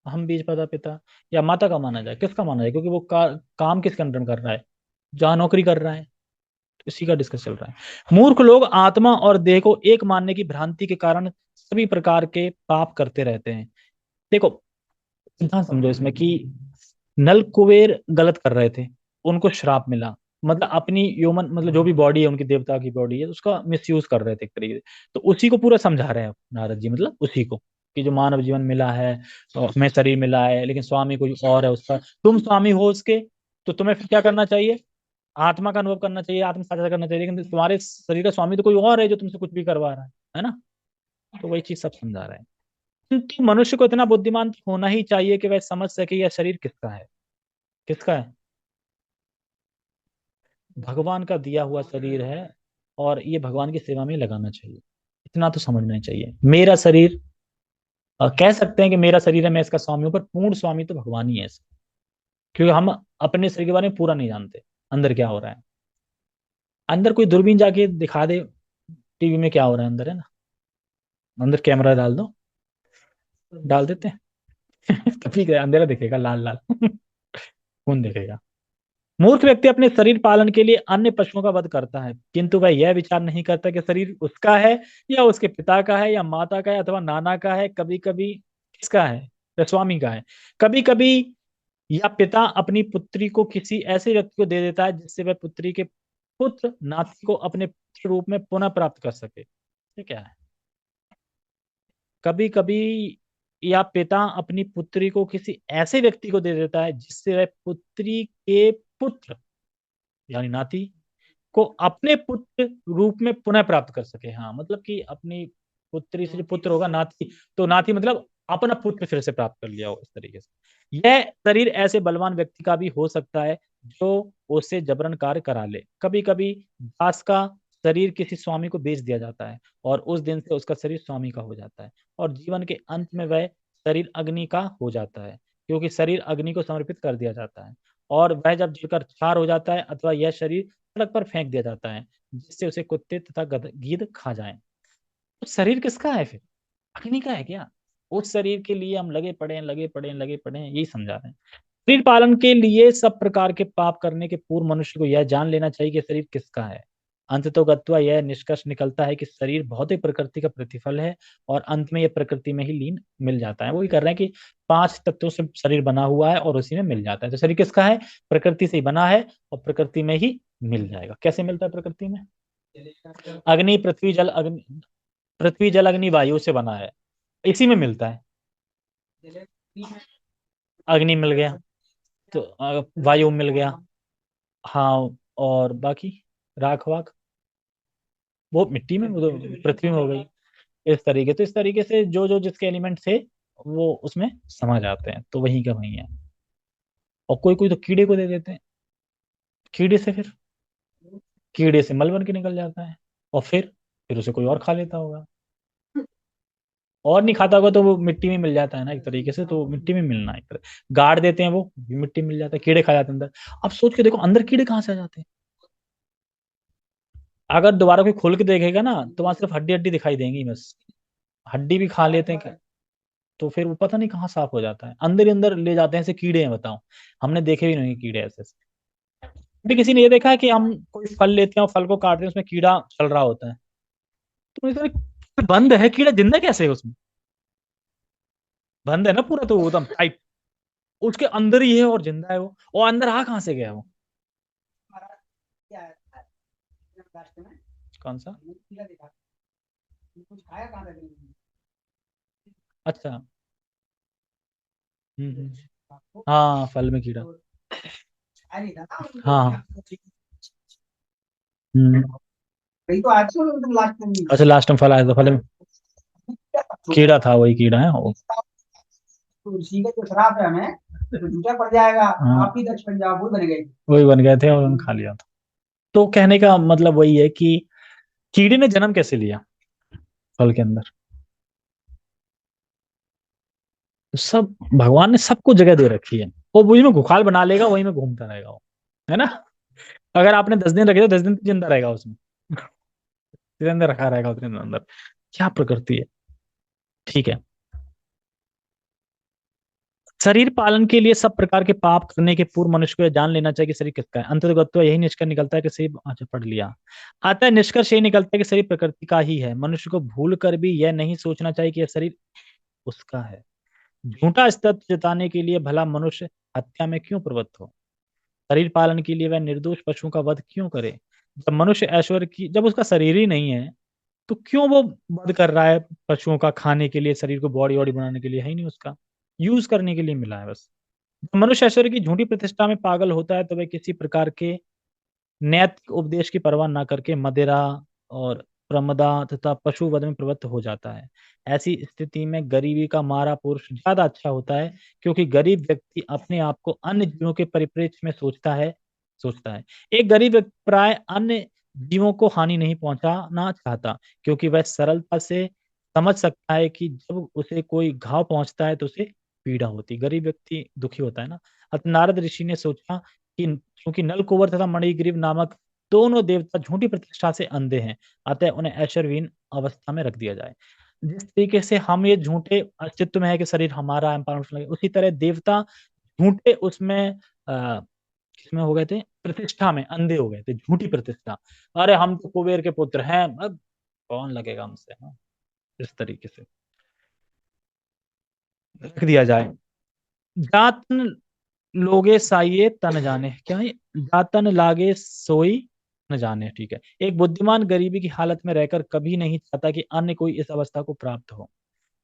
हम बीज पैदा पिता, या माता का माना जाए? किसका माना जाए? क्योंकि वो काम किसके अंडर कर रहा है, जहां नौकरी कर रहा है। तो इसी का डिस्कस चल रहा है। मूर्ख लोग आत्मा और देह को एक मानने की भ्रांति के कारण सभी प्रकार के पाप करते रहते हैं। देखो, इतना समझो इसमें कि नल कुबेर गलत कर रहे थे, उनको श्राप मिला, मतलब अपनी ह्यूमन, मतलब जो भी बॉडी है उनकी, देवता की बॉडी है, उसका मिसयूज कर रहे थे एक तरीके से। तो उसी को पूरा समझा रहे हैं नारद जी, मतलब उसी को, कि जो मानव जीवन मिला है और हमें शरीर मिला है, लेकिन स्वामी कोई और है उसका, तुम स्वामी हो उसके, तो तुम्हें फिर क्या करना चाहिए? आत्मा का अनुभव करना चाहिए, आत्म साझा करना चाहिए, लेकिन तुम्हारे शरीर का स्वामी तो कोई और है जो तुमसे कुछ भी करवा रहा है ना। तो वही चीज सब समझा रहा है। किंतु मनुष्य को इतना बुद्धिमान होना ही चाहिए कि वह समझ सके यह शरीर किसका है। किसका है? भगवान का दिया हुआ शरीर है, और ये भगवान की सेवा में लगाना चाहिए। इतना तो समझना ही चाहिए। मेरा शरीर, कह सकते हैं कि मेरा शरीर है, मैं इसका स्वामी हूं, पर पूर्ण स्वामी तो भगवान ही है इसका। क्योंकि हम अपने शरीर के बारे में पूरा नहीं जानते, अंदर क्या हो रहा है। अंदर कोई दूरबीन जाके दिखा दे टीवी में क्या हो रहा है अंदर, है ना। अंदर कैमरा डाल दो, डाल देते हैं तो ठीक है, अंधेरा दिखेगा, लाल लाल खून दिखेगा। मूर्ख व्यक्ति अपने शरीर पालन के लिए अन्य पशुओं का वध करता है, किंतु वह यह विचार नहीं करता कि शरीर उसका है, या उसके पिता का है, या माता का है, अथवा नाना का है। कभी कभी किसका है? या स्वामी का है। कभी कभी या पिता अपनी पुत्री को किसी ऐसे व्यक्ति को दे देता है जिससे वह पुत्री के पुत्र नाती को अपने पुत्र रूप में पुनः प्राप्त कर सके। ये क्या है? कभी कभी या पिता अपनी पुत्री को किसी ऐसे व्यक्ति को दे देता है जिससे वह पुत्री के पुत्र, यानी नाती, को अपने पुत्र रूप में पुनः प्राप्त कर सके। हाँ, मतलब कि अपनी पुत्री से जो पुत्र होगा नाती, तो नाती मतलब अपना पुत्र फिर से प्राप्त कर लिया हो, इस तरीके से। यह शरीर ऐसे बलवान व्यक्ति का भी हो सकता है जो उससे जबरन कार्य करा ले। कभी कभी दास का शरीर किसी स्वामी को बेच दिया जाता है, और उस दिन से उसका शरीर स्वामी का हो जाता है, और जीवन के अंत में वह शरीर अग्नि का हो जाता है, क्योंकि शरीर अग्नि को समर्पित कर दिया जाता है। और वह जब जलकर छार हो जाता है, अथवा यह शरीर सड़क पर फेंक दिया जाता है, जिससे उसे कुत्ते तथा गीध खा जाएं। तो शरीर किसका है फिर? अग्नि का है क्या? उस शरीर के लिए हम लगे पड़े हैं, लगे पड़े हैं, लगे पड़े हैं, यही समझा रहे हैं। शरीर पालन के लिए सब प्रकार के पाप करने के पूर्व मनुष्य को यह जान लेना चाहिए कि शरीर किसका है। अंततोगत्वा यह निष्कर्ष निकलता है कि शरीर भौतिक प्रकृति का प्रतिफल है, और अंत में यह प्रकृति में ही लीन मिल जाता है। वो ही कर रहे हैं कि 5 तत्वों से शरीर बना हुआ है और उसी में मिल जाता है। तो शरीर किसका है? प्रकृति से ही बना है, और प्रकृति में ही मिल जाएगा। कैसे मिलता है प्रकृति में? अग्नि पृथ्वी जल अग्नि, पृथ्वी जल अग्नि वायु से बना है, इसी में मिलता है। अग्नि मिल गया, तो वायु मिल गया। हाँ, और बाकी राख वाख वो मिट्टी में, वो तो पृथ्वी में हो गई। इस तरीके, तो इस तरीके से जो जो जिसके एलिमेंट थे वो उसमें समा जाते हैं, तो वही का वही है। और कोई कोई तो कीड़े को दे देते हैं, कीड़े से फिर, कीड़े से मल बन के निकल जाता है, और फिर उसे कोई और खा लेता होगा। और नहीं खाता होगा तो वो मिट्टी में मिल जाता है ना एक तरीके से, तो मिट्टी में मिलना है एक तरह। गाड़ देते हैं वो भी मिट्टी में मिल जाता है, कीड़े खा जाते हैं अंदर। अब सोच के देखो अंदर कीड़े कहाँ से आ जाते हैं। अगर दोबारा कोई खोल के देखेगा ना, तो वहां सिर्फ हड्डी हड्डी दिखाई देंगी बस। हड्डी भी खा लेते हैं तो फिर वो पता नहीं कहाँ साफ हो जाता है, अंदर ही अंदर ले जाते हैं, ऐसे कीड़े हैं बताओ। हमने देखे भी नहीं कीड़े ऐसे ऐसे। भी किसी ने ये देखा है कि हम कोई फल लेते हैं और फल को काटते हैं उसमें कीड़ा चल रहा होता है, तो मुझे तो बंद है, कीड़ा जिंदा कैसे है उसमें? बंद है ना पूरा तो एकदम टाइट, उसके अंदर ही है और जिंदा है वो, और अंदर आ कहाँ से गया वो? क्या है लास्ट में कौन सा? कीड़ा देखा, कुछ खाया कहाँ था अच्छा। हाँ फल में कीड़ा। तो आ नहीं था ना हाँ हाँ। हम्म। वही तो आज लास्ट में अच्छा लास्ट में फल आया था, फल में कीड़ा था, वही कीड़ा है वो। तो उसी का जो श्राप है हमें तो झूठा पड़ जाएगा। हाँ आप ही दक्ष पंजाब वो बन गए। वही बन गए थे और उन्होंने खा लिया था। तो कहने का मतलब वही है कि कीड़े ने जन्म कैसे लिया फल के अंदर? तो सब भगवान ने सबको जगह दे रखी है, वो वही में घुखाल बना लेगा, वही में घूमता रहेगा वो, है ना? अगर आपने 10 दिन रखे तो 10 दिन जिंदा रहेगा उसमें, जितने अंदर रखा रहेगा उतने दिन अंदर। क्या प्रकृति है। ठीक है। शरीर पालन के लिए सब प्रकार के पाप करने के पूर्व मनुष्य को यह जान लेना चाहिए कि शरीर किसका है। अंततः यही निष्कर्ष निकलता है कि शरीर, अच्छा पढ़ लिया। अतः निष्कर्ष यही निकलता है कि शरीर प्रकृति का ही है। मनुष्य को भूल कर भी यह नहीं सोचना चाहिए कि यह शरीर उसका है। झूठा तथ्य जताने के लिए भला मनुष्य हत्या में क्यों प्रवृत्त हो? शरीर पालन के लिए वह निर्दोष पशुओं का वध क्यों करे? जब मनुष्य ऐश्वर्य की, जब उसका शरीर ही नहीं है तो क्यों वो वध कर रहा है पशुओं का? खाने के लिए, शरीर को बॉडी वॉडी बनाने के लिए है ही नहीं उसका, यूज करने के लिए मिला है बस। जब मनुष्य ऐश्वर्य की झूठी प्रतिष्ठा में पागल होता है तो वह किसी प्रकार के नैतिक उपदेश की परवाह ना करके मदिरा और प्रमदा तथा पशु वध में प्रवृत्त हो जाता है। ऐसी स्थिति में गरीबी का मारा पुरुष ज्यादा अच्छा होता है, क्योंकि गरीब व्यक्ति अपने आप को अन्य जीवों के परिप्रेक्ष्य में सोचता है। एक गरीब व्यक्ति प्राय अन्य जीवों को हानि नहीं पहुंचाना चाहता, क्योंकि वह सरलता से समझ सकता है कि जब उसे कोई घाव पहुंचता है तो उसे पीड़ा होती। गरीब व्यक्ति दुखी होता है ना। अतः नारद ऋषि ने सोचा कि क्योंकि नलकुबर तथा मणिग्रीव नामक दोनों देवता झूठी प्रतिष्ठा से अंधे हैं, अतः उन्हें ऐश्वर्यहीन अवस्था में रख दिया जाए। जिस तरीके से हम ये झूठे अस्तित्व में है कि शरीर हमारा है, उसी तरह देवता झूठे उसमें किसमें हो गए थे? प्रतिष्ठा में अंधे हो गए थे, झूठी प्रतिष्ठा। अरे हम तो कुबेर के पुत्र हैं, अब कौन लगेगा हमसे, हाँ? इस तरीके से रख दिया जाए। जातन लोगे साइये तन जाने, क्या है? जातन लागे सोई न जाने। ठीक है। एक बुद्धिमान गरीबी की हालत में रहकर कभी नहीं चाहता कि अन्य कोई इस अवस्था को प्राप्त हो।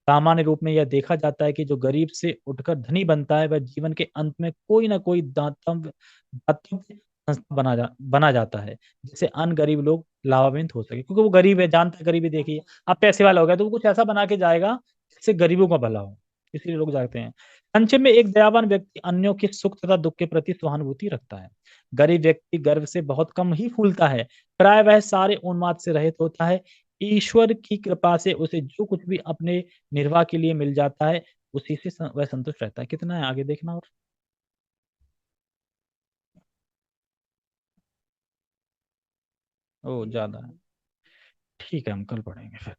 सामान्य रूप में यह देखा जाता है कि जो गरीब से उठकर धनी बनता है वह जीवन के अंत में कोई ना कोई दातव्य दातव्य संस्था बना जाता है, जिससे अन्य गरीब लोग लाभान्वित हो सके, क्योंकि वो गरीब है, जानता है गरीबी, देखिए अब पैसे वाला हो गया तो वो कुछ ऐसा बना के जाएगा जिससे गरीबों का भला हो, इसलिए लोग जाते हैं। संक्षेप में एक दयावान व्यक्ति अन्यों के सुख तथा दुख के प्रति सहानुभूति रखता है। गरीब व्यक्ति गर्व से बहुत कम ही फूलता है, प्राय वह सारे उन्माद से रहित होता है। ईश्वर की कृपा से उसे जो कुछ भी अपने निर्वाह के लिए मिल जाता है उसी से वह संतुष्ट रहता है। कितना है आगे देखना और। ओ ज्यादा है। ठीक है हम कल पढ़ेंगे फिर।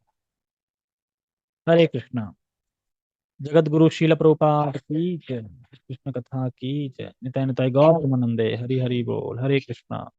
हरे कृष्णा। जगत गुरु शील प्रभुपाद की जय। कृष्ण कथा की जय। निताय निताय गौर नंदे हरि हरि बोल। हरे कृष्णा।